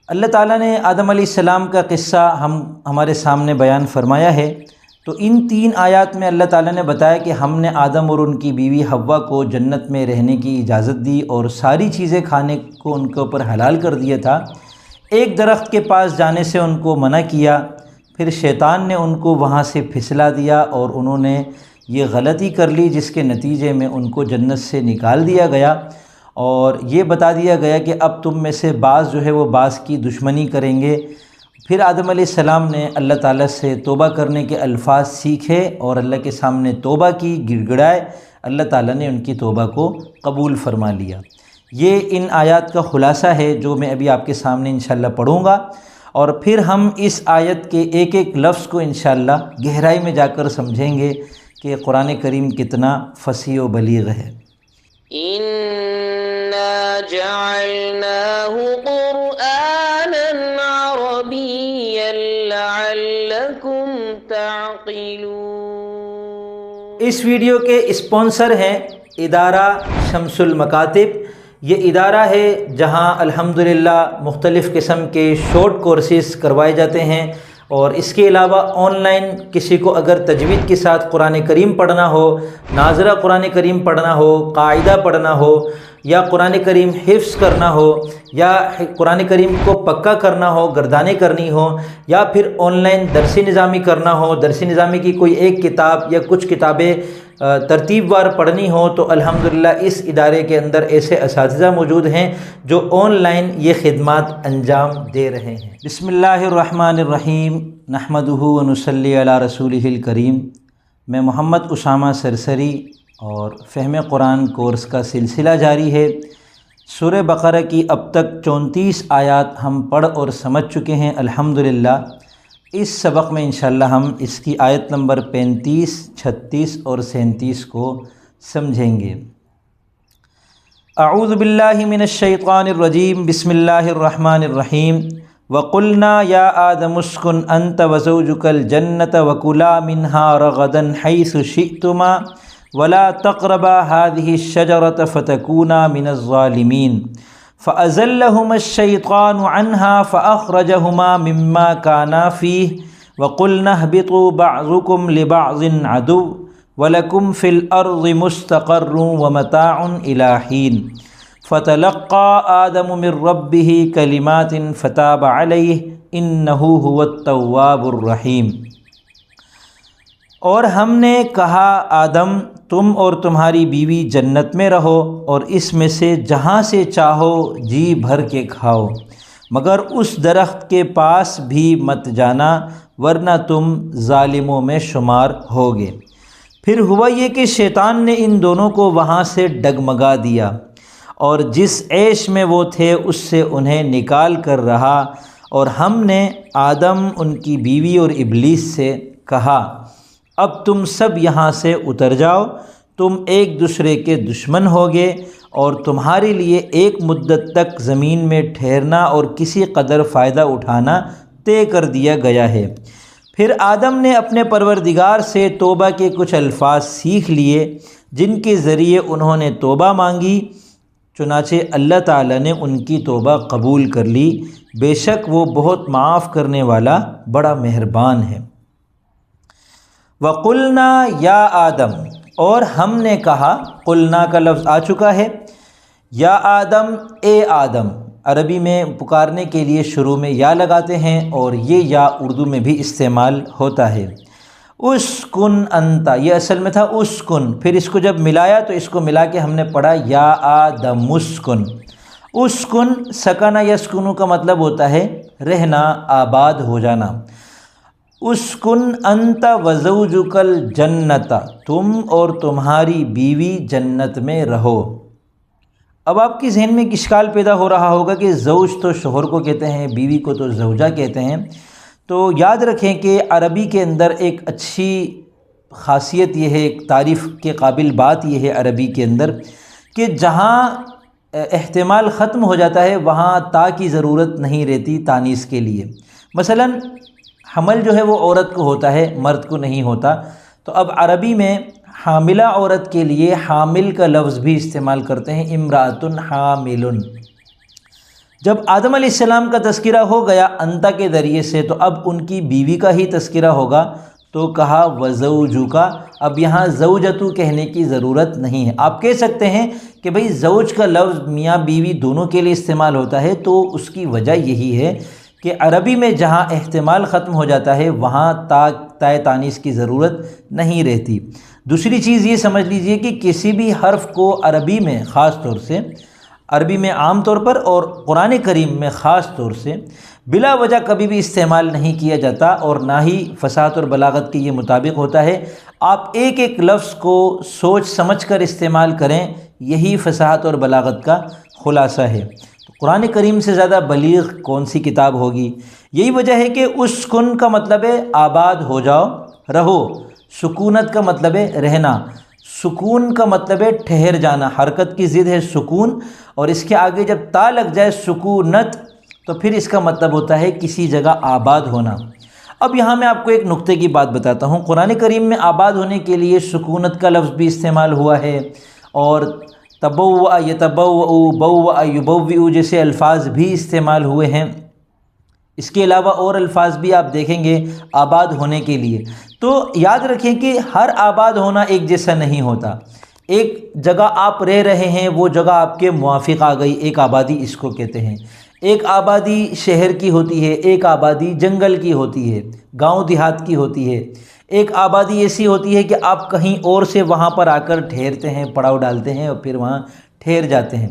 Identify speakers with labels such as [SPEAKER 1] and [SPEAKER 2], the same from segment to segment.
[SPEAKER 1] اللہ تعالیٰ نے آدم علیہ السلام کا قصہ ہمارے سامنے بیان فرمایا ہے۔ تو ان 3 آیات میں اللہ تعالیٰ نے بتایا کہ ہم نے آدم اور ان کی بیوی حوا کو جنت میں رہنے کی اجازت دی اور ساری چیزیں کھانے کو ان کے اوپر حلال کر دیا تھا۔ ایک درخت کے پاس جانے سے ان کو منع کیا، پھر شیطان نے ان کو وہاں سے پھسلا دیا اور انہوں نے یہ غلطی کر لی جس کے نتیجے میں ان کو جنت سے نکال دیا گیا، اور یہ بتا دیا گیا کہ اب تم میں سے بعض جو ہے وہ بعض کی دشمنی کریں گے۔ پھر آدم علیہ السلام نے اللہ تعالیٰ سے توبہ کرنے کے الفاظ سیکھے اور اللہ کے سامنے توبہ کی، گڑ گڑائے۔ اللہ تعالیٰ نے ان کی توبہ کو قبول فرما لیا۔ یہ ان آیات کا خلاصہ ہے جو میں ابھی آپ کے سامنے انشاءاللہ پڑھوں گا، اور پھر ہم اس آیت کے ایک ایک لفظ کو انشاءاللہ گہرائی میں جا کر سمجھیں گے کہ قرآن کریم کتنا فصیح و بلیغ ہے۔
[SPEAKER 2] إنا جعلناه قرآنا عربيا لعلكم تعقلون۔
[SPEAKER 1] اس ویڈیو کے اسپانسر ہیں ادارہ شمس المکاتب۔ یہ ادارہ ہے جہاں الحمدللہ مختلف قسم کے شارٹ کورسز کروائے جاتے ہیں، اور اس کے علاوہ آن لائن کسی کو اگر تجوید کے ساتھ قرآن کریم پڑھنا ہو، ناظرہ قرآن کریم پڑھنا ہو، قاعدہ پڑھنا ہو، یا قرآن کریم حفظ کرنا ہو، یا قرآن کریم کو پکا کرنا ہو، گردانیں کرنی ہو، یا پھر آن لائن درس نظامی کرنا ہو، درس نظامی کی کوئی ایک کتاب یا کچھ کتابیں ترتیب وار پڑھنی ہو، تو الحمدللہ اس ادارے کے اندر ایسے اساتذہ موجود ہیں جو آن لائن یہ خدمات انجام دے رہے ہیں۔ بسم اللہ الرحمن الرحیم، نحمدہ ونصلی علی رسولہ الکریم۔ میں محمد اسامہ سرسری، اور فہم قرآن کورس کا سلسلہ جاری ہے۔ سورہ بقرہ کی اب تک 34 آیات ہم پڑھ اور سمجھ چکے ہیں الحمدللہ۔ اس سبق میں انشاءاللہ ہم اس کی آیت نمبر 35، 36 اور 37 کو سمجھیں گے۔ اعوذ باللہ من الشیطان الرجیم، بسم اللہ الرحمن الرحیم۔ وَقُلْنَا يَا آدَمُ اسْكُنْ أَنْتَ وَزَوْجُكَ الْجَنَّةَ وَكُلَا مِنْهَا رَغَدًا حَيْثُ شِئْتُمَا وَلَا تَقْرَبَا هَذِهِ الشَّجَرَةَ فَتَكُونَا مِنَ الظَّالِمِينَ فَأَزَلَّهُمَا الشَّيْطَانُ عَنْهَا فَأَخْرَجَهُمَا مِمَّا كَانَا فِيهِ وَقُلْنَا اهْبِطُوا بَعْضُكُمْ لِبَعْضٍ عَدُوٌّ وَلَكُمْ فِي الْأَرْضِ مُسْتَقَرٌّ وَمَتَاعٌ إِلَى حِينٍ فَتَلَقَّى آدَمُ مِن رَّبِّهِ كَلِمَاتٍ فَتَابَ عَلَيْهِ إِنَّهُ هُوَ التَّوَّابُ الرَّحِيمُ۔ اور ہم نے کہا آدم، تم اور تمہاری بیوی جنت میں رہو اور اس میں سے جہاں سے چاہو جی بھر کے کھاؤ، مگر اس درخت کے پاس بھی مت جانا ورنہ تم ظالموں میں شمار ہوگے۔ پھر ہوا یہ کہ شیطان نے ان دونوں کو وہاں سے ڈگمگا دیا، اور جس عیش میں وہ تھے اس سے انہیں نکال کر رہا، اور ہم نے آدم، ان کی بیوی اور ابلیس سے کہا، اب تم سب یہاں سے اتر جاؤ، تم ایک دوسرے کے دشمن ہوگے، اور تمہارے لیے ایک مدت تک زمین میں ٹھہرنا اور کسی قدر فائدہ اٹھانا طے کر دیا گیا ہے۔ پھر آدم نے اپنے پروردگار سے توبہ کے کچھ الفاظ سیکھ لیے جن کے ذریعے انہوں نے توبہ مانگی، چنانچہ اللہ تعالیٰ نے ان کی توبہ قبول کر لی، بے شک وہ بہت معاف کرنے والا بڑا مہربان ہے۔ وَقُلْنَا یا آدم، اور ہم نے کہا، قلنا کا لفظ آ چکا ہے، یا آدم، اے آدم۔ عربی میں پکارنے کے لیے شروع میں یا لگاتے ہیں، اور یہ یا اردو میں بھی استعمال ہوتا ہے۔ اسکن انت، یہ اصل میں تھا اسکن، پھر اس کو جب ملایا تو اس کو ملا کے ہم نے پڑھا یا آدم اسکن۔ اسکن سکن یسکنو کا مطلب ہوتا ہے رہنا، آباد ہو جانا۔ اسکن انت وزوجک الجنت، تم اور تمہاری بیوی جنت میں رہو۔ اب آپ کے ذہن میں ایک اشکال پیدا ہو رہا ہوگا کہ زوج تو شوہر کو کہتے ہیں، بیوی کو تو زوجہ کہتے ہیں۔ تو یاد رکھیں کہ عربی کے اندر ایک اچھی خاصیت یہ ہے، ایک تعریف کے قابل بات یہ ہے عربی کے اندر کہ جہاں احتمال ختم ہو جاتا ہے وہاں تا کی ضرورت نہیں رہتی تانیث کے لیے۔ مثلاً حمل جو ہے وہ عورت کو ہوتا ہے، مرد کو نہیں ہوتا، تو اب عربی میں حاملہ عورت کے لیے حامل کا لفظ بھی استعمال کرتے ہیں، امرأۃ حامل۔ جب آدم علیہ السلام کا تذکرہ ہو گیا انتا کے ذریعے سے، تو اب ان کی بیوی کا ہی تذکرہ ہوگا، تو کہا وزوجک، اب یہاں زوجتو کہنے کی ضرورت نہیں ہے۔ آپ کہہ سکتے ہیں کہ بھئی زوج کا لفظ میاں بیوی دونوں کے لیے استعمال ہوتا ہے، تو اس کی وجہ یہی ہے کہ عربی میں جہاں احتمال ختم ہو جاتا ہے وہاں تائے تانیث کی ضرورت نہیں رہتی۔ دوسری چیز یہ سمجھ لیجئے کہ کسی بھی حرف کو عربی میں خاص طور سے، عربی میں عام طور پر اور قرآن کریم میں خاص طور سے بلا وجہ کبھی بھی استعمال نہیں کیا جاتا، اور نہ ہی فصاحت اور بلاغت کے یہ مطابق ہوتا ہے۔ آپ ایک ایک لفظ کو سوچ سمجھ کر استعمال کریں، یہی فصاحت اور بلاغت کا خلاصہ ہے۔ قرآن کریم سے زیادہ بلیغ کون سی کتاب ہوگی؟ یہی وجہ ہے کہ اسکن کا مطلب ہے آباد ہو جاؤ، رہو۔ سکونت کا مطلب ہے رہنا، سکون کا مطلب ہے ٹھہر جانا، حرکت کی ضد ہے سکون، اور اس کے آگے جب تا لگ جائے سکونت تو پھر اس کا مطلب ہوتا ہے کسی جگہ آباد ہونا۔ اب یہاں میں آپ کو ایک نقطے کی بات بتاتا ہوں، قرآن کریم میں آباد ہونے کے لیے سکونت کا لفظ بھی استعمال ہوا ہے، اور تبوء یتبوء، بوء یبوء جیسے الفاظ بھی استعمال ہوئے ہیں۔ اس کے علاوہ اور الفاظ بھی آپ دیکھیں گے آباد ہونے کے لیے۔ تو یاد رکھیں کہ ہر آباد ہونا ایک جیسا نہیں ہوتا۔ ایک جگہ آپ رہ رہے ہیں، وہ جگہ آپ کے موافق آ گئی، ایک آبادی اس کو کہتے ہیں۔ ایک آبادی شہر کی ہوتی ہے، ایک آبادی جنگل کی ہوتی ہے، گاؤں دیہات کی ہوتی ہے۔ ایک آبادی ایسی ہوتی ہے کہ آپ کہیں اور سے وہاں پر آ کر ٹھہرتے ہیں، پڑاؤ ڈالتے ہیں اور پھر وہاں ٹھہر جاتے ہیں۔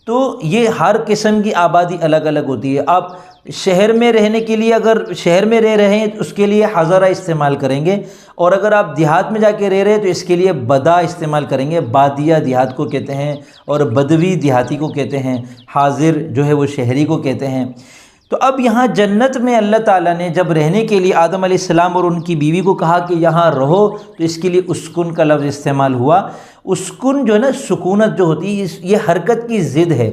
[SPEAKER 1] تو یہ ہر قسم کی آبادی الگ الگ ہوتی ہے۔ آپ شہر میں رہنے کے لیے اگر شہر میں رہ رہے ہیں تو اس کے لیے حضرہ استعمال کریں گے، اور اگر آپ دیہات میں جا کے رہ رہے ہیں تو اس کے لیے بدا استعمال کریں گے۔ بادیہ دیہات کو کہتے ہیں، اور بدوی دیہاتی کو کہتے ہیں، حاضر جو ہے وہ شہری کو کہتے ہیں۔ تو اب یہاں جنت میں اللہ تعالیٰ نے جب رہنے کے لیے آدم علیہ السلام اور ان کی بیوی کو کہا کہ یہاں رہو، تو اس کے لیے اسکن کا لفظ استعمال ہوا۔ اسکن جو ہے نا، سکونت جو ہوتی ہے، یہ حرکت کی ضد ہے۔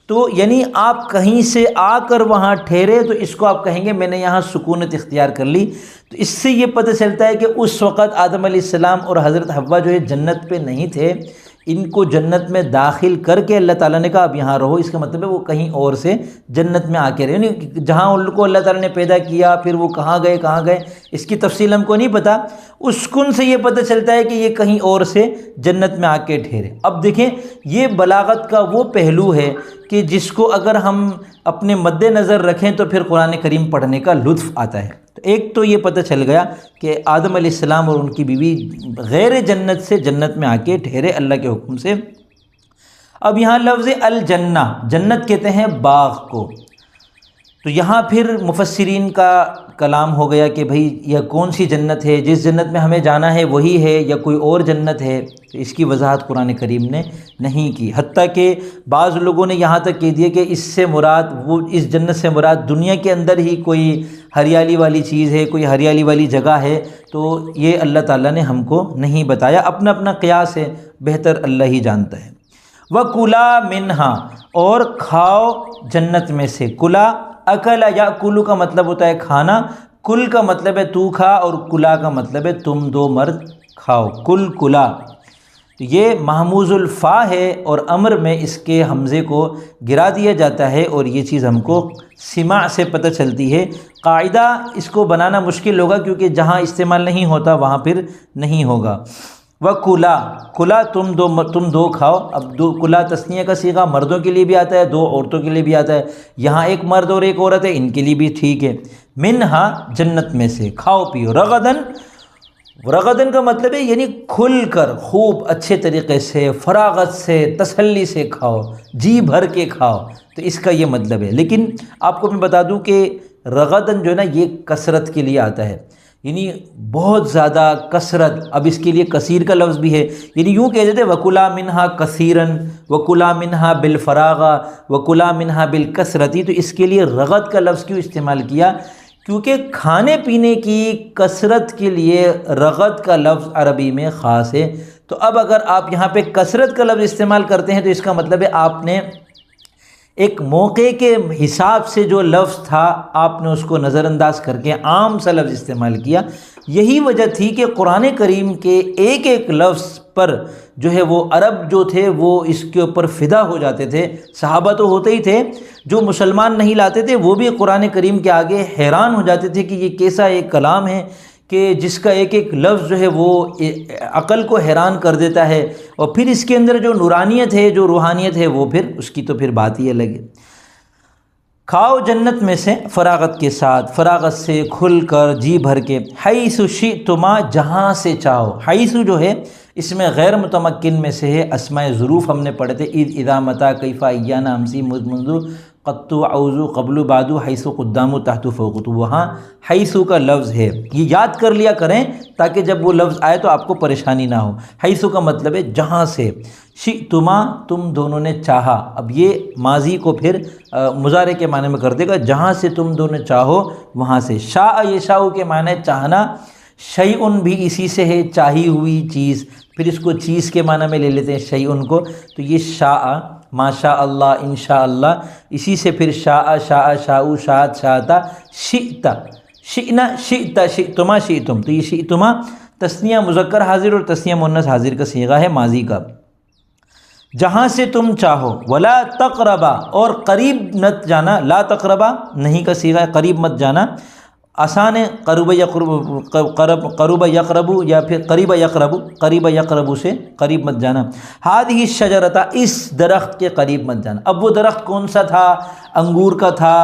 [SPEAKER 1] تو یعنی آپ کہیں سے آ کر وہاں ٹھہرے تو اس کو آپ کہیں گے میں نے یہاں سکونت اختیار کر لی۔ تو اس سے یہ پتہ چلتا ہے کہ اس وقت آدم علیہ السلام اور حضرت حوا جو ہے جنت پہ نہیں تھے، ان کو جنت میں داخل کر کے اللہ تعالیٰ نے کہا اب یہاں رہو۔ اس کا مطلب ہے وہ کہیں اور سے جنت میں آ کے رہے، یعنی جہاں ان کو اللہ تعالیٰ نے پیدا کیا پھر وہ کہاں گئے اس کی تفصیل ہم کو نہیں پتہ۔ اسکن سے یہ پتہ چلتا ہے کہ یہ کہیں اور سے جنت میں آ کے ٹھہرے۔ اب دیکھیں یہ بلاغت کا وہ پہلو ہے کہ جس کو اگر ہم اپنے مد نظر رکھیں تو پھر قرآن کریم پڑھنے کا لطف آتا ہے۔ تو ایک تو یہ پتہ چل گیا کہ آدم علیہ السلام اور ان کی بیوی غیر جنت سے جنت میں آ کے ٹھہرے اللہ کے حکم سے۔ اب یہاں لفظ الجنہ، جنت کہتے ہیں باغ کو، تو یہاں پھر مفسرین کا کلام ہو گیا کہ بھئی یہ کون سی جنت ہے، جس جنت میں ہمیں جانا ہے وہی ہے یا کوئی اور جنت ہے؟ تو اس کی وضاحت قرآن کریم نے نہیں کی، حتیٰ کہ بعض لوگوں نے یہاں تک کہہ دیا کہ اس سے مراد وہ اس جنت سے مراد دنیا کے اندر ہی کوئی ہریالی والی چیز ہے، کوئی ہریالی والی جگہ ہے۔ تو یہ اللہ تعالیٰ نے ہم کو نہیں بتایا، اپنا اپنا قیاس ہے، بہتر اللہ ہی جانتا ہے۔ وَكُلَا مِنْهَا، اور کھاؤ جنت میں سے۔ کلا اکل یا کلو کا مطلب ہوتا ہے کھانا، کل کا مطلب ہے تو کھا، اور کلا کا مطلب ہے تم دو مرد کھاؤ، کل کلا۔ تو یہ محموز الفا ہے، اور امر میں اس کے حمزے کو گرا دیا جاتا ہے، اور یہ چیز ہم کو سماع سے پتہ چلتی ہے۔ قاعدہ اس کو بنانا مشکل ہوگا کیونکہ جہاں استعمال نہیں ہوتا وہاں پھر نہیں ہوگا۔ وَكُلَا، کلا تم دو کھاؤ۔ اب دو کلا تثنیہ کا صیغہ مردوں کے لیے بھی آتا ہے، دو عورتوں کے لیے بھی آتا ہے، یہاں ایک مرد اور ایک عورت ہے، ان کے لیے بھی ٹھیک ہے۔ منہا، جنت میں سے، کھاؤ پیو۔ رغدن، رغدن کا مطلب ہے یعنی کھل کر، خوب اچھے طریقے سے، فراغت سے، تسلی سے کھاؤ، جی بھر کے کھاؤ، تو اس کا یہ مطلب ہے۔ لیکن آپ کو میں بتا دوں کہ رغدن جو ہے نا یہ کثرت کے لیے آتا ہے، یعنی بہت زیادہ کثرت۔ اب اس کے لیے کثیر کا لفظ بھی ہے، یعنی یوں کہہ دیتے وَكُلَا مِنْهَا كَثِيرًا وَكُلَا مِنْهَا بِالْفَرَاغَ وَكُلَا مِنْهَا بِالْكَثْرَةِ۔ تو اس کے لیے رغد کا لفظ کیوں استعمال کیا؟ کیونکہ کھانے پینے کی کثرت کے لیے رغد کا لفظ عربی میں خاص ہے۔ تو اب اگر آپ یہاں پہ کثرت کا لفظ استعمال کرتے ہیں تو اس کا مطلب ہے آپ نے ایک موقع کے حساب سے جو لفظ تھا آپ نے اس کو نظر انداز کر کے عام سا لفظ استعمال کیا۔ یہی وجہ تھی کہ قرآن کریم کے ایک ایک لفظ پر جو ہے وہ عرب جو تھے وہ اس کے اوپر فدا ہو جاتے تھے۔ صحابہ تو ہوتے ہی تھے، جو مسلمان نہیں لاتے تھے وہ بھی قرآن کریم کے آگے حیران ہو جاتے تھے کہ یہ کیسا ایک کلام ہے کہ جس کا ایک ایک لفظ جو ہے وہ عقل کو حیران کر دیتا ہے، اور پھر اس کے اندر جو نورانیت ہے، جو روحانیت ہے، وہ پھر اس کی تو پھر بات ہی الگ ہے۔ کھاؤ جنت میں سے فراغت کے ساتھ، فراغت سے کھل کر جی بھر کے، حیث شئتما جہاں سے چاہو۔ حیث جو ہے اس میں غیر متمکن میں سے ہے، اسماء ظروف ہم نے پڑھے تھے، اذ اذا متی کیف ایانا امسی منذ قط اعوذ قبل بعد حیث قدام تحت فوق، تو وہاں حیث کا لفظ ہے، یہ یاد کر لیا کریں تاکہ جب وہ لفظ آئے تو آپ کو پریشانی نہ ہو۔ حیث کا مطلب ہے جہاں سے، شئتما تم دونوں نے چاہا، اب یہ ماضی کو پھر مضارع کے معنی میں کر دے گا، جہاں سے تم دونوں چاہو وہاں سے۔ شاء یشاء کے معنی چاہنا، شیئن بھی اسی سے ہے، چاہی ہوئی چیز، پھر اس کو چیز کے معنی میں لے لیتے ہیں شیئن کو، تو یہ شاء، ما شاء اللہ، ان شاء اللہ، اسی سے پھر شاء، شاء، شاء، شاءت، شاءتا، شئت، شئنا، شئت، شئتما، شئتم، تو یہ شئتما تثنیہ مذکر حاضر اور تثنیہ مؤنث حاضر کا صیغہ ہے ماضی کا۔ جہاں سے تم چاہو، ولا تقربا، اور قریب مت جانا، لا تقربا نہیں کا صیغہ ہے، قریب مت جانا، آسان ہے، قرب یقرب یا پھر قریب یقرب سے قریب مت جانا۔ ہذہ الشجرۃ، اس درخت کے قریب مت جانا۔ اب وہ درخت کون سا تھا؟ انگور کا تھا،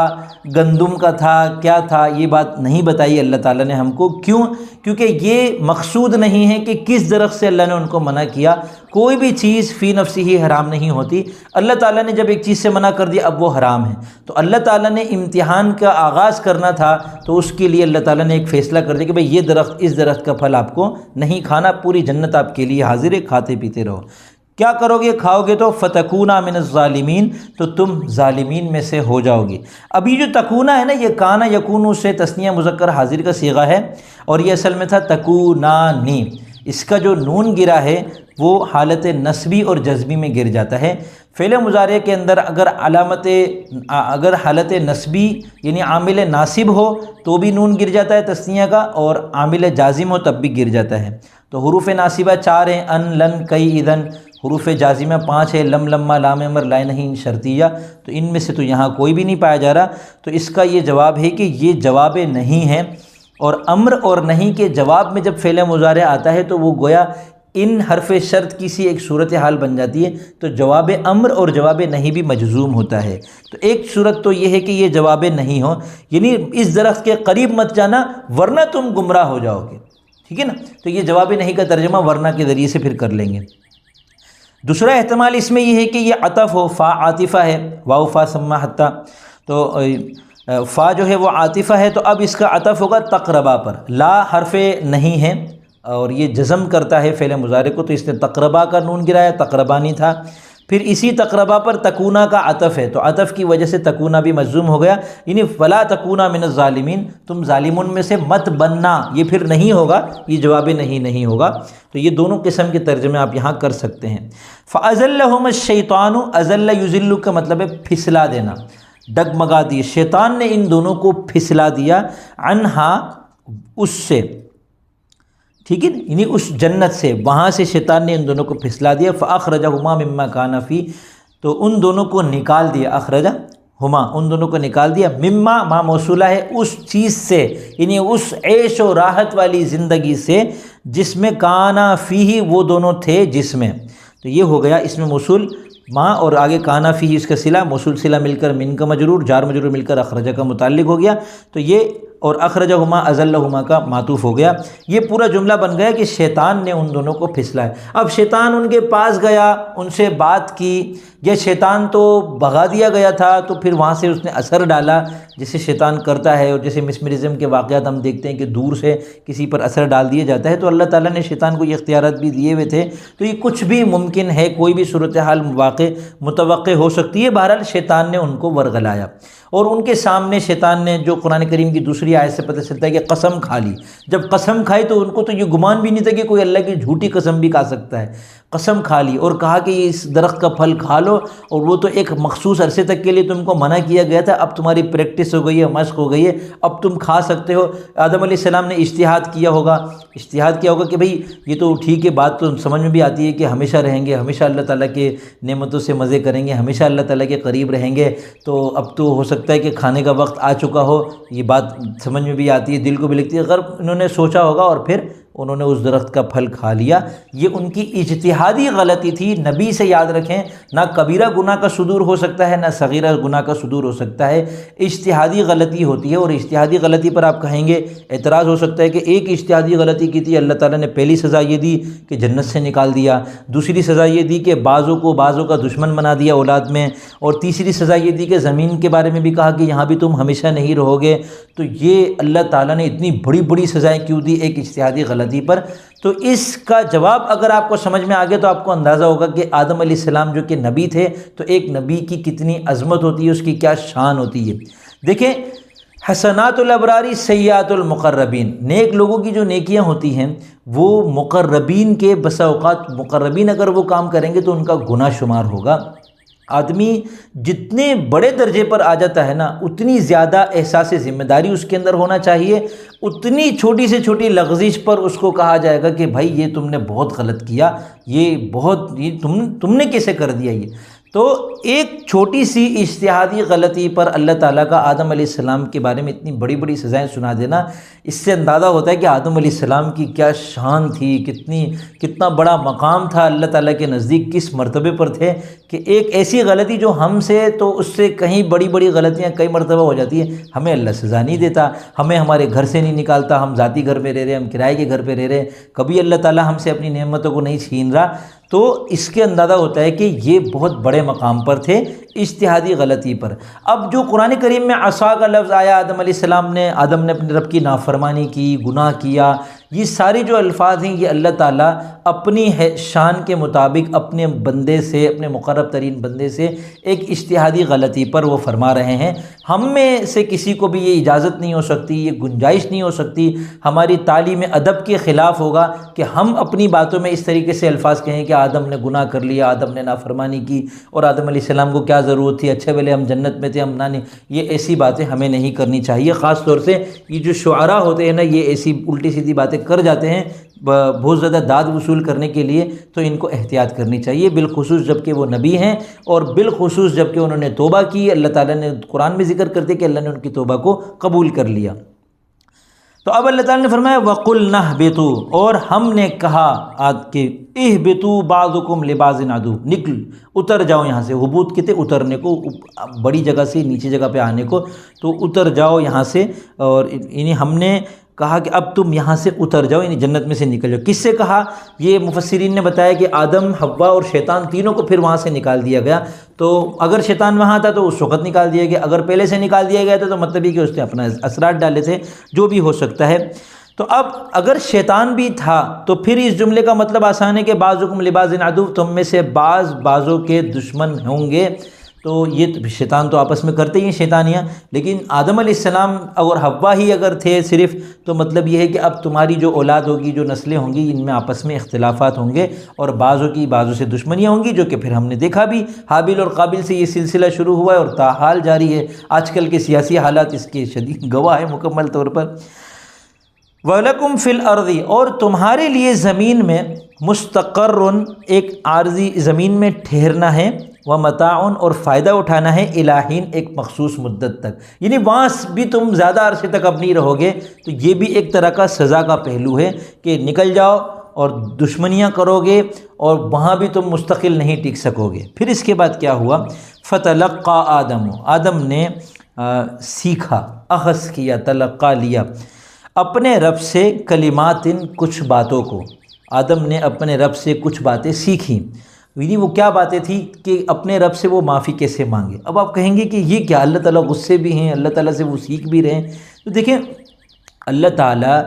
[SPEAKER 1] گندم کا تھا، کیا تھا؟ یہ بات نہیں بتائی اللہ تعالیٰ نے ہم کو۔ کیوں؟ کیونکہ یہ مقصود نہیں ہے کہ کس درخت سے اللہ نے ان کو منع کیا۔ کوئی بھی چیز فی نفسی ہی حرام نہیں ہوتی، اللہ تعالیٰ نے جب ایک چیز سے منع کر دیا اب وہ حرام ہے، تو اللہ تعالیٰ نے امتحان کا آغاز کرنا تھا، تو اس کے لیے اللہ تعالیٰ نے ایک فیصلہ کر دیا کہ بھئی یہ درخت، اس درخت کا پھل آپ کو نہیں کھانا، پوری جنت آپ کے لیے حاضر ہے، کھاتے پیتے رہو۔ کیا کرو گے؟ کھاؤ گے تو فتکونا من الظالمین، تو تم ظالمین میں سے ہو جاؤ گے۔ اب یہ جو تکونا ہے نا، یہ کانا یکونو سے تثنیہ مذکر حاضر کا صیغہ ہے، اور یہ اصل میں تھا تکونانی۔ اس کا جو نون گرا ہے وہ حالت نصبی اور جزمی میں گر جاتا ہے۔ فعل مضارع کے اندر اگر حالت نصبی یعنی عامل ناصب ہو تو بھی نون گر جاتا ہے تثنیہ کا، اور عامل جازم ہو تب بھی گر جاتا ہے۔ تو حروف ناصبہ 4 ہیں، ان، لن، کئی، اذن۔ حروف جازمہ 5 ہے، لم، لما، لام امر، لا نہیں، شرطیہ، تو ان میں سے تو یہاں کوئی بھی نہیں پایا جا رہا، تو اس کا یہ جواب ہے کہ یہ جواب نہیں ہے۔ اور امر اور نہیں کے جواب میں جب فعل مضارع آتا ہے تو وہ گویا ان حرف شرط کی سی ایک صورتحال بن جاتی ہے، تو جواب امر اور جواب نہیں بھی مجزوم ہوتا ہے۔ تو ایک صورت تو یہ ہے کہ یہ جواب نہیں ہو، یعنی اس درخت کے قریب مت جانا ورنہ تم گمراہ ہو جاؤ گے، ٹھیک ہے نا؟ تو یہ جواب نہیں کا ترجمہ ورنہ کے ذریعے سے پھر کر لیں گے۔ دوسرا احتمال اس میں یہ ہے کہ یہ عطف ہو، فا عاطفہ ہے، واو فا ثم حتی، تو فا جو ہے وہ عاطفہ ہے، تو اب اس کا عطف ہوگا تقربا پر۔ لا حرف نہیں ہے اور یہ جزم کرتا ہے فعل مضارع کو، تو اس نے تقربا کا نون گرایا، تقربانی تھا۔ پھر اسی تقربا پر تکونا کا عطف ہے، تو عطف کی وجہ سے تکونا بھی مجزوم ہو گیا، یعنی فلا تکونا من الظالمین، تم ظالمون میں سے مت بننا، یہ پھر نہیں ہوگا، یہ جواب نہیں ہوگا۔ تو یہ دونوں قسم کے ترجمے آپ یہاں کر سکتے ہیں۔ فَأَزَلَّهُمَ الشَّيْطَانُ، ازل یذل کا مطلب ہے پھسلا دینا، ڈگمگا دی، شیطان نے ان دونوں کو پھسلا دیا، عنہا اس سے، ٹھیک ہے، یعنی اس جنت سے، وہاں سے شیطان نے ان دونوں کو پھسلا دیا۔ فَأَخْرَجَهُمَا مِمَّا كَانَ فِيهِ، تو ان دونوں کو نکال دیا، اخرجہما، ان دونوں کو نکال دیا، مما ما موصولہ ہے، اس چیز سے، یعنی اس عیش و راحت والی زندگی سے جس میں کانا فیہ، وہ دونوں تھے جس میں، تو یہ ہو گیا اس میں موصول ما، اور آگے کانا فیہ اس کا صلہ، موصول صلہ مل کر من کا مجرور، جار مجرور مل کر اخرجہ کا متعلق ہو گیا، تو یہ اور اخرجہما ازلہما کا معطوف ہو گیا۔ یہ پورا جملہ بن گیا کہ شیطان نے ان دونوں کو پھسلا ہے۔ اب شیطان ان کے پاس گیا، ان سے بات کی، یا شیطان تو بھگا دیا گیا تھا تو پھر وہاں سے اس نے اثر ڈالا، جیسے شیطان کرتا ہے، اور جیسے مسمرزم کے واقعات ہم دیکھتے ہیں کہ دور سے کسی پر اثر ڈال دیا جاتا ہے، تو اللہ تعالیٰ نے شیطان کو یہ اختیارات بھی دیے ہوئے تھے۔ تو یہ کچھ بھی ممکن ہے، کوئی بھی صورتحال واقع متوقع ہو سکتی ہے۔ بہرحال شیطان نے ان کو ورغلایا، اور ان کے سامنے شیطان نے، جو قرآن کریم کی دوسری آیت سے پتہ چلتا ہے کہ قسم کھا لی۔ جب قسم کھائی تو ان کو تو یہ گمان بھی نہیں تھا کہ کوئی اللہ کی جھوٹی قسم بھی کھا سکتا ہے۔ قسم کھا لی اور کہا کہ اس درخت کا پھل کھا لو، اور وہ تو ایک مخصوص عرصے تک کے لیے تم کو منع کیا گیا تھا، اب تمہاری پریکٹس ہو گئی ہے، مشق ہو گئی ہے، اب تم کھا سکتے ہو۔ آدم علیہ السلام نے اجتہاد کیا ہوگا کہ بھئی یہ تو ٹھیک ہے، بات تو سمجھ میں بھی آتی ہے کہ ہمیشہ رہیں گے، ہمیشہ اللہ تعالیٰ کے نعمتوں سے مزے کریں گے، ہمیشہ اللہ تعالیٰ کے قریب رہیں گے، تو اب تو ہو سکتا ہے کہ کھانے کا وقت آ چکا ہو، یہ بات سمجھ میں بھی آتی ہے، دل کو بھی لگتی ہے، غرب انہوں نے سوچا ہوگا اور پھر انہوں نے اس درخت کا پھل کھا لیا۔ یہ ان کی اجتہادی غلطی تھی۔ نبی سے یاد رکھیں، نہ کبیرہ گناہ کا صدور ہو سکتا ہے، نہ صغیرہ گناہ کا صدور ہو سکتا ہے، اجتہادی غلطی ہوتی ہے۔ اور اجتہادی غلطی پر آپ کہیں گے اعتراض ہو سکتا ہے کہ ایک اجتہادی غلطی کی تھی، اللہ تعالیٰ نے پہلی سزا یہ دی کہ جنت سے نکال دیا، دوسری سزا یہ دی کہ بعضوں کا دشمن بنا دیا اولاد میں، اور تیسری سزا یہ دی کہ زمین کے بارے میں بھی کہا کہ یہاں بھی تم ہمیشہ نہیں رہو گے۔ تو یہ اللہ تعالیٰ نے اتنی بڑی بڑی سزائیں کیوں دی ایک اجتہادی غلطی پر؟ تو اس کا جواب اگر آپ کو سمجھ میں آ گیا تو آپ کو اندازہ ہوگا کہ آدم علیہ السلام جو کہ نبی تھے، تو ایک نبی کی کتنی عظمت ہوتی ہے، اس کی کیا شان ہوتی ہے۔ دیکھیں، حسنات الابراری سیئات المقربین، نیک لوگوں کی جو نیکیاں ہوتی ہیں وہ مقربین کے بسا اوقات، مقربین اگر وہ کام کریں گے تو ان کا گناہ شمار ہوگا۔ آدمی جتنے بڑے درجے پر آ جاتا ہے نا، اتنی زیادہ احساس ذمہ داری اس کے اندر ہونا چاہیے، اتنی چھوٹی سے چھوٹی لغزش پر اس کو کہا جائے گا کہ بھائی یہ تم نے بہت غلط کیا، یہ تم نے کیسے کر دیا یہ۔ تو ایک چھوٹی سی اجتہادی غلطی پر اللہ تعالیٰ کا آدم علیہ السلام کے بارے میں اتنی بڑی بڑی سزائیں سنا دینا، اس سے اندازہ ہوتا ہے کہ آدم علیہ السلام کی کیا شان تھی، کتنا بڑا مقام تھا اللہ تعالیٰ کے نزدیک، کس مرتبے پر تھے کہ ایک ایسی غلطی جو ہم سے تو اس سے کہیں بڑی بڑی غلطیاں کئی مرتبہ ہو جاتی ہیں، ہمیں اللہ سزا نہیں دیتا، ہمیں ہمارے گھر سے نہیں نکالتا، ہم ذاتی گھر پہ رہ رہے ہیں، ہم کرائے کے گھر پہ رہ رہے ہیں، کبھی اللہ تعالیٰ ہم سے اپنی نعمتوں کو نہیں چھین رہا۔ تو اس کے اندازہ ہوتا ہے کہ یہ بہت بڑے مقام پر تھے اجتہادی غلطی پر۔ اب جو قرآن کریم میں عصا کا لفظ آیا، آدم نے اپنے رب کی نافرمانی کی، گناہ کیا، یہ سارے جو الفاظ ہیں یہ اللہ تعالیٰ اپنی شان کے مطابق اپنے بندے سے، اپنے مقرب ترین بندے سے ایک اجتہادی غلطی پر وہ فرما رہے ہیں۔ ہم میں سے کسی کو بھی یہ اجازت نہیں ہو سکتی، یہ گنجائش نہیں ہو سکتی، ہماری تعلیم ادب کے خلاف ہوگا کہ ہم اپنی باتوں میں اس طریقے سے الفاظ کہیں کہ آدم نے گناہ کر لیا، آدم نے نافرمانی کی، اور آدم علیہ السلام کو کیا ضرورت تھی، اچھے ویلے ہم جنت میں تھے، ہم نہ نہیں۔ یہ ایسی باتیں ہمیں نہیں کرنی چاہیے۔ خاص طور سے یہ جو شعراء ہوتے ہیں نا، یہ ایسی الٹی سیدھی باتیں کر جاتے ہیں بہت زیادہ داد وصول کرنے کے لیے، تو ان کو احتیاط کرنی چاہیے، بالخصوص جب کہ وہ نبی ہیں، اور بالخصوص جب کہ انہوں نے توبہ کی۔ اللہ تعالیٰ نے قرآن میں ذکر کرتے کہ اللہ نے ان کی توبہ کو قبول کر لیا۔ تو اب اللہ تعالیٰ نے فرمایا وَقُلْنَا اهْبِطُوا، اور ہم نے کہا کہ اهْبِطُوا بَعْضُكُمْ لِبَعْضٍ عَدُوٌّ، اتر جاؤ یہاں سے۔ حبوط کہتے اترنے کو، بڑی جگہ سے نیچے جگہ پہ آنے کو، تو اتر جاؤ یہاں سے۔ اور یعنی ہم نے کہا کہ اب تم یہاں سے اتر جاؤ، یعنی جنت میں سے نکل جاؤ۔ کس سے کہا؟ یہ مفسرین نے بتایا کہ آدم، حوا اور شیطان تینوں کو پھر وہاں سے نکال دیا گیا۔ تو اگر شیطان وہاں تھا تو اس وقت نکال دیا گیا، اگر پہلے سے نکال دیا گیا تھا تو مطلب یہ کہ اس نے اپنا اثرات ڈالے تھے، جو بھی ہو سکتا ہے۔ تو اب اگر شیطان بھی تھا تو پھر اس جملے کا مطلب آسان ہے کہ بعضکم لبعض عدو، تم میں سے بعضوں کے دشمن ہوں گے۔ تو یہ شیطان تو آپس میں کرتے ہی ہیں شیطانیاں، لیکن آدم علیہ السلام اور حوا ہی اگر تھے صرف، تو مطلب یہ ہے کہ اب تمہاری جو اولاد ہوگی، جو نسلیں ہوں گی، ان میں آپس میں اختلافات ہوں گے، اور بعضوں سے دشمنیاں ہوں گی، جو کہ پھر ہم نے دیکھا بھی حابیل اور قابل سے یہ سلسلہ شروع ہوا ہے اور تاحال جاری ہے۔ آج کل کے سیاسی حالات اس کے شدید گواہ ہیں مکمل طور پر۔ وَلَكُمْ فِي الْأَرْضِ، اور تمہارے لیے زمین میں مستقر، ایک عارضی زمین میں ٹھہرنا ہے، وَمَتَاعٌ، اور فائدہ اٹھانا ہے، إِلَىٰ حِينٍ، ایک مخصوص مدت تک، یعنی وہاں بھی تم زیادہ عرصے تک اب نہیں رہو گے۔ تو یہ بھی ایک طرح کا سزا کا پہلو ہے کہ نکل جاؤ اور دشمنیاں کرو گے، اور وہاں بھی تم مستقل نہیں ٹک سکو گے۔ پھر اس کے بعد کیا ہوا؟ فَتَلَقَّىٰ آدَمُ، آدم نے سیکھا، اخذ کیا، تلقا لیا اپنے رب سے، کلمات، کچھ باتوں کو۔ آدم نے اپنے رب سے کچھ باتیں سیکھیں، یعنی وہ کیا باتیں تھیں کہ اپنے رب سے وہ معافی کیسے مانگے۔ اب آپ کہیں گے کہ یہ کیا، اللہ تعالیٰ غصے بھی ہیں، اللہ تعالیٰ سے وہ سیکھ بھی رہے ہیں۔ تو دیکھیں، اللہ تعالیٰ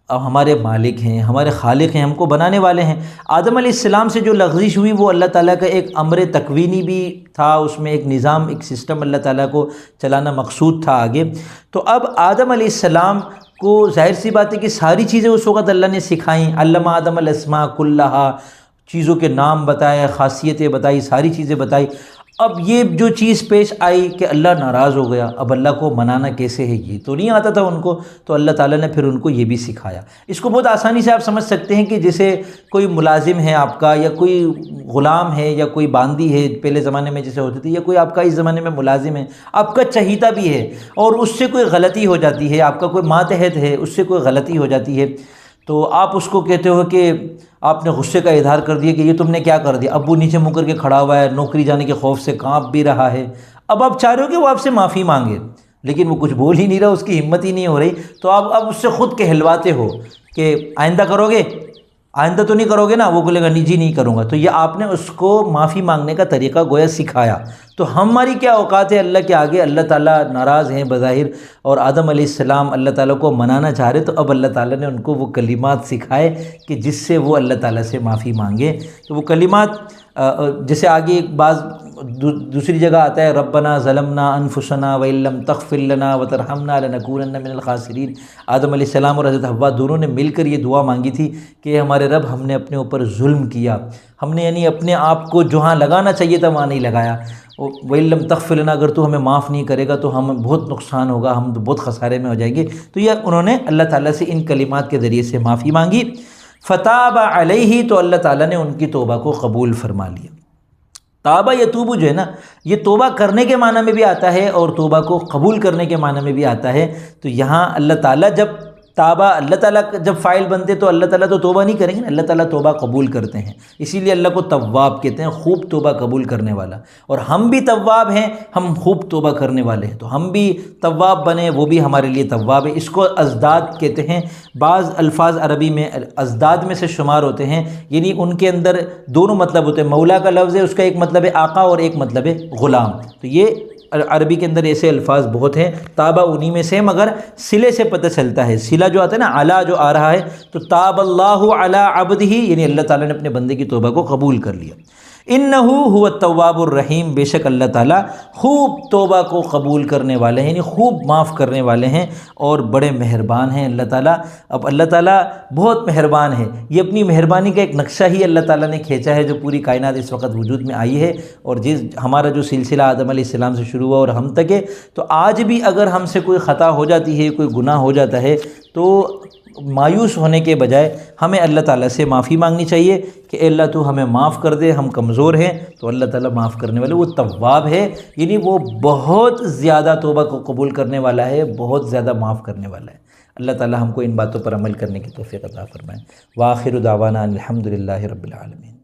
[SPEAKER 1] ہمارے مالک ہیں، ہمارے خالق ہیں، ہم کو بنانے والے ہیں۔ آدم علیہ السلام سے جو لغزش ہوئی وہ اللہ تعالیٰ کا ایک امر تکوینی بھی تھا، اس میں ایک نظام، ایک سسٹم اللہ تعالیٰ کو چلانا مقصود تھا آگے۔ تو اب آدم علیہ السلام کو ظاہر سی بات ہے کہ ساری چیزیں اس وقت اللہ نے سکھائیں، علم آدم الاسماء کلہا، چیزوں کے نام بتائے، خاصیتیں بتائی، ساری چیزیں بتائی۔ اب یہ جو چیز پیش آئی کہ اللہ ناراض ہو گیا، اب اللہ کو منانا کیسے ہے، یہ تو نہیں آتا تھا ان کو، تو اللہ تعالیٰ نے پھر ان کو یہ بھی سکھایا۔ اس کو بہت آسانی سے آپ سمجھ سکتے ہیں کہ جیسے کوئی ملازم ہے آپ کا، یا کوئی غلام ہے، یا کوئی باندی ہے پہلے زمانے میں جیسے ہوتی تھی، یا کوئی آپ کا اس زمانے میں ملازم ہے، آپ کا چہیتا بھی ہے، اور اس سے کوئی غلطی ہو جاتی ہے، آپ کا کوئی ماتحت ہے، اس سے کوئی غلطی ہو جاتی ہے، تو آپ اس کو کہتے ہو کہ آپ نے غصے کا اظہار کر دیا کہ یہ تم نے کیا کر دیا، ابو نیچے منہ کر کے کھڑا ہوا ہے، نوکری جانے کے خوف سے کانپ بھی رہا ہے، اب آپ چاہ رہے ہو کہ وہ آپ سے معافی مانگے، لیکن وہ کچھ بول ہی نہیں رہا، اس کی ہمت ہی نہیں ہو رہی، تو آپ اس سے خود کہلواتے ہو کہ آئندہ کرو گے، آئندہ تو نہیں کرو گے نا، وہ بولے گا نہیں جی نہیں کروں گا، تو یہ آپ نے اس کو معافی مانگنے کا طریقہ گویا سکھایا۔ تو ہماری کیا اوقات ہے اللہ کے آگے، اللہ تعالیٰ ناراض ہیں بظاہر، اور آدم علیہ السلام اللہ تعالیٰ کو منانا چاہ رہے، تو اب اللہ تعالیٰ نے ان کو وہ کلمات سکھائے کہ جس سے وہ اللہ تعالیٰ سے معافی مانگے۔ تو وہ کلمات جیسے آگے بعض دوسری جگہ آتا ہے ربنا ظلمنا انفسنا وان لم تغفر لنا وترحمنا لنکونن من الخاسرین۔ آدم علیہ السلام اور حضرت حوا دونوں نے مل کر یہ دعا مانگی تھی کہ ہمارے رب ہم نے اپنے اوپر ظلم کیا، ہم نے یعنی اپنے آپ کو جہاں لگانا چاہیے تھا وہاں نہیں لگایا، وَإِن لَّمْ تَغْفِرْ لَنَا، اگر تو ہمیں معاف نہیں کرے گا تو ہم بہت نقصان ہوگا، ہم تو بہت خسارے میں ہو جائیں گے۔ تو یہ انہوں نے اللہ تعالیٰ سے ان کلمات کے ذریعے سے معافی مانگی۔ فتاب علیہ، تو اللہ تعالیٰ نے ان کی توبہ کو قبول فرما لیا۔ تابہ یتوبو جو ہے نا، یہ توبہ کرنے کے معنی میں بھی آتا ہے اور توبہ کو قبول کرنے کے معنی میں بھی آتا ہے۔ تو یہاں اللہ تعالیٰ جب تابہ، اللہ تعالیٰ جب فاعل بنتے تو اللہ تعالیٰ تو توبہ نہیں کریں گے نا، اللہ تعالیٰ توبہ قبول کرتے ہیں، اسی لیے اللہ کو تواب کہتے ہیں، خوب توبہ قبول کرنے والا۔ اور ہم بھی تواب ہیں، ہم خوب توبہ کرنے والے ہیں، تو ہم بھی تواب بنے، وہ بھی ہمارے لیے تواب ہے۔ اس کو ازداد کہتے ہیں، بعض الفاظ عربی میں ازداد میں سے شمار ہوتے ہیں، یعنی ان کے اندر دونوں مطلب ہوتے ہیں۔ مولا کا لفظ ہے، اس کا ایک مطلب ہے آقا اور ایک مطلب ہے غلام، تو یہ عربی کے اندر ایسے الفاظ بہت ہیں۔ تابہ انہی میں سے، مگر صلے سے پتہ چلتا ہے، صلہ جو آتا ہے نا، علا جو آ رہا ہے، تو تاب اللہ علی عبدہ، یعنی اللہ تعالیٰ نے اپنے بندے کی توبہ کو قبول کر لیا۔ انہ هو التواب الرحیم، بے شک اللہ تعالیٰ خوب توبہ کو قبول کرنے والے ہیں، یعنی خوب معاف کرنے والے ہیں اور بڑے مہربان ہیں اللہ تعالیٰ۔ اب اللہ تعالیٰ بہت مہربان ہے، یہ اپنی مہربانی کا ایک نقشہ ہی اللہ تعالیٰ نے کھینچا ہے جو پوری کائنات اس وقت وجود میں آئی ہے، اور ہمارا جو سلسلہ آدم علیہ السلام سے شروع ہوا اور ہم تک ہے، تو آج بھی اگر ہم سے کوئی خطا ہو جاتی ہے، کوئی گناہ ہو جاتا ہے، تو مایوس ہونے کے بجائے ہمیں اللہ تعالیٰ سے معافی مانگنی چاہیے کہ اے اللہ تو ہمیں معاف کر دے، ہم کمزور ہیں۔ تو اللہ تعالیٰ معاف کرنے والے، وہ تواب ہے، یعنی وہ بہت زیادہ توبہ کو قبول کرنے والا ہے، بہت زیادہ معاف کرنے والا ہے۔ اللہ تعالیٰ ہم کو ان باتوں پر عمل کرنے کی توفیق عطا فرمائے۔ وآخر دعوانا الحمد للہ رب العالمین۔